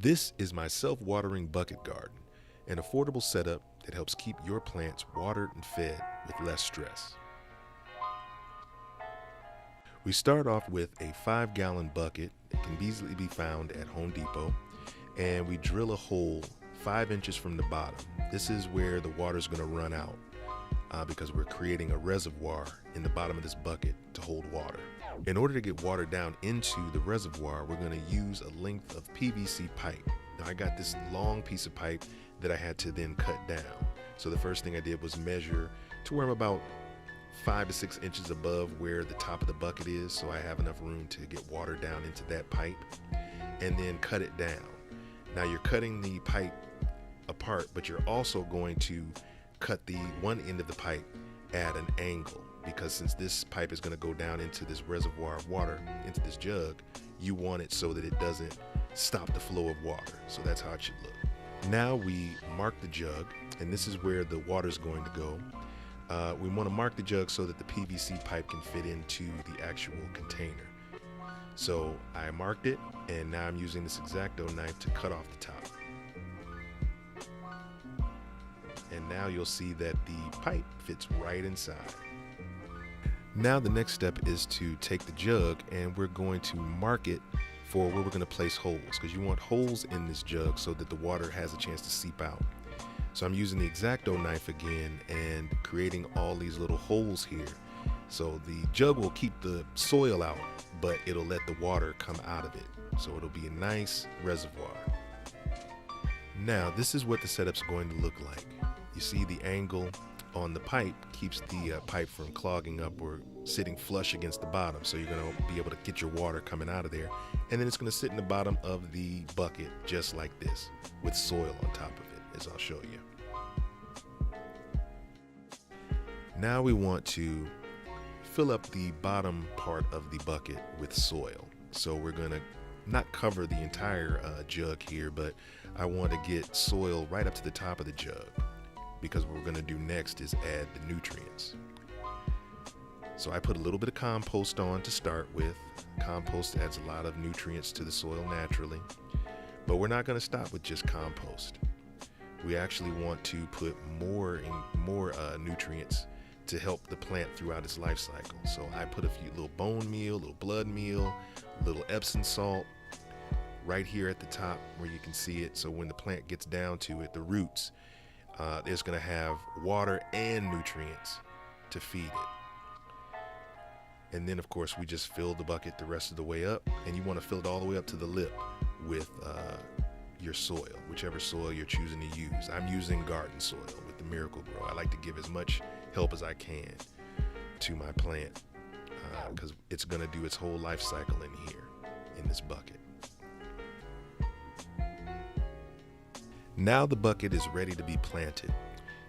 This is my self-watering bucket garden, an affordable setup that helps keep your plants watered and fed with less stress. We start off with a 5-gallon bucket that can easily be found at Home Depot, and we drill a hole 5 inches from the bottom. This is where the water is going to run out because we're creating a reservoir in the bottom of this bucket to hold water. In order to get water down into the reservoir, we're going to use a length of PVC pipe. Now I got this long piece of pipe that I had to then cut down. So the first thing I did was measure to where I'm about 5 to 6 inches above where the top of the bucket is, so I have enough room to get water down into that pipe, and then cut it down. Now you're cutting the pipe apart, but you're also going to cut the one end of the pipe at an angle, because since this pipe is going to go down into this reservoir of water, into this jug, you want it so that it doesn't stop the flow of water. So that's how it should look. Now we mark the jug, and this is where the water is going to go. We want to mark the jug so that the PVC pipe can fit into the actual container. So I marked it, and now I'm using this X-Acto knife to cut off the top. And now you'll see that the pipe fits right inside. Now the next step is to take the jug, and we're going to mark it for where we're going to place holes, because you want holes in this jug so that the water has a chance to seep out. So I'm using the X-Acto knife again and creating all these little holes here. So the jug will keep the soil out, but it'll let the water come out of it. So it'll be a nice reservoir. Now this is what the setup's going to look like. You see the angle on the pipe keeps the pipe from clogging up or sitting flush against the bottom. So you're going to be able to get your water coming out of there. And then it's going to sit in the bottom of the bucket just like this, with soil on top of it, as I'll show you. Now we want to fill up the bottom part of the bucket with soil. So we're going to not cover the entire jug here, but I want to get soil right up to the top of the jug, because what we're going to do next is add the nutrients. So I put a little bit of compost on to start with. Compost adds a lot of nutrients to the soil naturally, but we're not going to stop with just compost. We actually want to put more nutrients to help the plant throughout its life cycle. So I put a few little bone meal, little blood meal, little Epsom salt right here at the top where you can see it. So when the plant gets down to it, the roots, it's going to have water and nutrients to feed it. And then of course we just fill the bucket the rest of the way up, and you want to fill it all the way up to the lip with your soil, whichever soil you're choosing to use. I'm using garden soil with the Miracle-Gro. I like to give as much help as I can to my plant because it's going to do its whole life cycle in here in this bucket. Now the bucket is ready to be planted.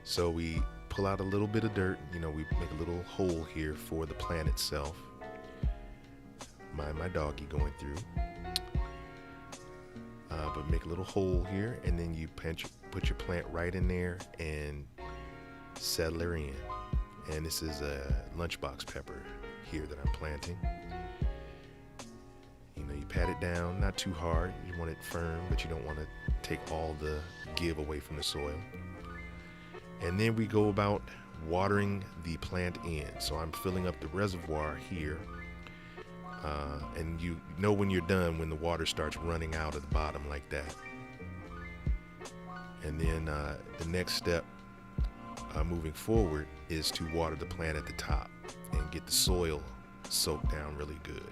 So we pull out a little bit of dirt, we make a little hole here for the plant itself. My doggy going through. But make a little hole here, and then you put your plant right in there and settle her in. And this is a lunchbox pepper here that I'm planting. You pat it down, not too hard. You want it firm, but you don't want to take all the give away from the soil. And then we go about watering the plant in. So I'm filling up the reservoir here. And you know when you're done when the water starts running out at the bottom like that. And then the next step moving forward is to water the plant at the top and get the soil soaked down really good.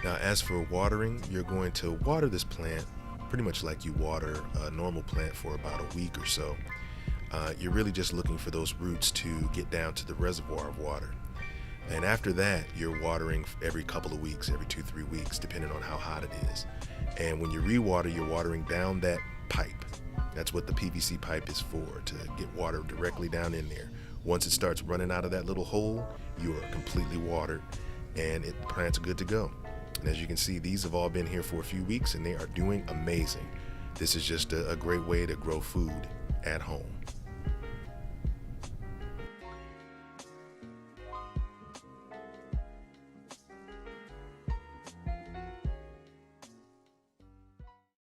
Now as for watering, you're going to water this plant pretty much like you water a normal plant for about a week or so. You're really just looking for those roots to get down to the reservoir of water. And after that, you're watering every couple of weeks, every 2-3 weeks, depending on how hot it is. And when you re-water, you're watering down that pipe. That's what the PVC pipe is for, to get water directly down in there. Once it starts running out of that little hole, you are completely watered, and the plant's good to go. And as you can see, these have all been here for a few weeks, and they are doing amazing. This is just a great way to grow food at home.